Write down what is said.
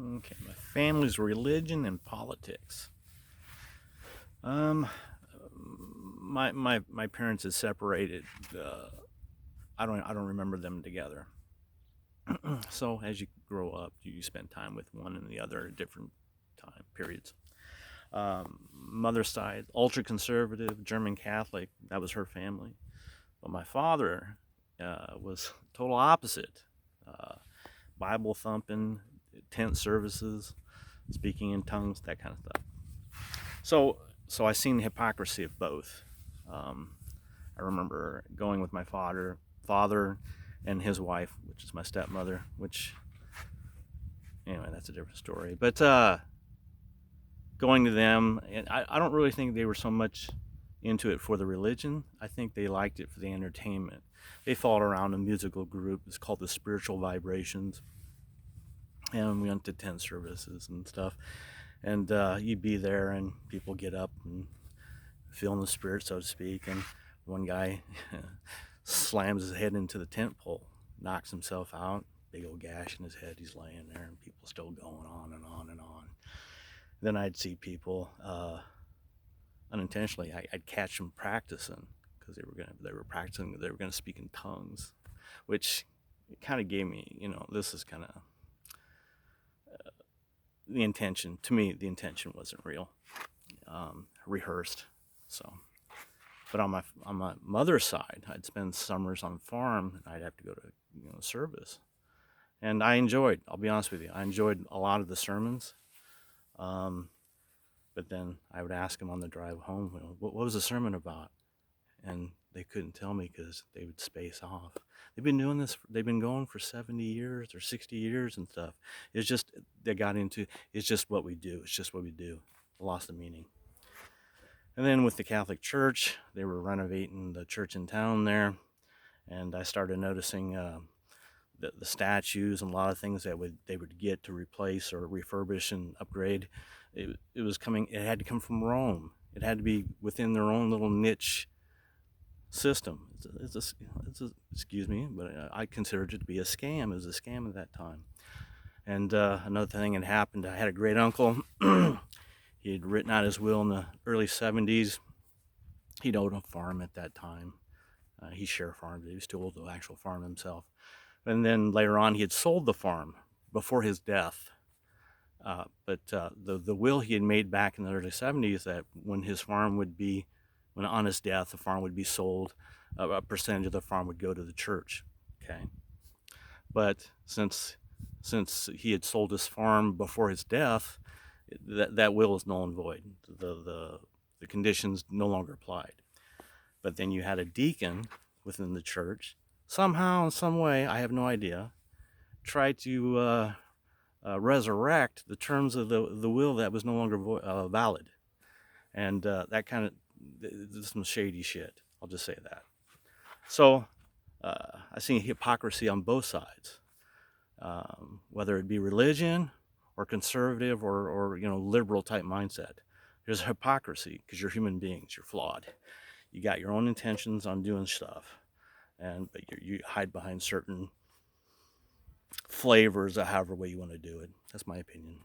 Okay, my family's religion and politics. Um, my parents had separated. I don't remember them together. So as you grow up, you spend time with one and the other at different time periods. Mother's side, ultra conservative, German Catholic. That was her family. But my father was total opposite. Uh, Bible thumping, tent services, speaking in tongues, that kind of stuff. So I seen the hypocrisy of both. Um, I remember going with my father, and his wife, which is my stepmother. Which anyway, that's a different story. But going to them, and I don't really think they were so much into it for the religion. I think they liked it for the entertainment. They followed around a musical group. It's called the Spiritual Vibrations, and we went to tent services and stuff. And you'd be there, and people get up and feeling the spirit, so to speak. And one guy slams his head into the tent pole, knocks himself out, big old gash in his head. He's laying there, and people still going on and on and on. Then I'd see people unintentionally. I'd catch them practicing because they were practicing. They were gonna speak in tongues, which kind of gave me, this is kind of the intention. To me, the intention wasn't real, rehearsed. So, but on my mother's side, I'd spend summers on farm, and I'd have to go to service, and I enjoyed. I'll be honest with you, I enjoyed a lot of the sermons. But then I would ask them on the drive home, what was the sermon about? And they couldn't tell me because they would space off. They've been doing this. They've been going for 70 years or 60 years and stuff. It's just they got into. It's just what we do. It's just what we do. Lost the meaning. And then with the Catholic Church, they were renovating the church in town there, and I started noticing the statues and a lot of things that they would get to replace or refurbish and upgrade. It was coming. It had to come from Rome. It had to be within their own little niche system. Excuse me, but I considered it to be a scam. It was a scam at that time. And another thing had happened. I had a great uncle. He had written out his will in the early 70s. He'd owned a farm at that time. He share farmed. He was too old to actual farm himself. And then later on, he had sold the farm before his death. But the will he had made back in the early 70s that when on his death, the farm would be sold, a percentage of the farm would go to the church. Okay. But since he had sold his farm before his death, that will is null and void. The conditions no longer applied. But then you had a deacon within the church, somehow, in some way, I have no idea, try to resurrect the terms of the will that was no longer valid. And that kind of, some shady shit. I'll just say that. So I see hypocrisy on both sides, whether it be religion or conservative or liberal type mindset. There's hypocrisy because you're human beings. You're flawed. You got your own intentions on doing stuff, but you hide behind certain flavors of however way you want to do it. That's my opinion.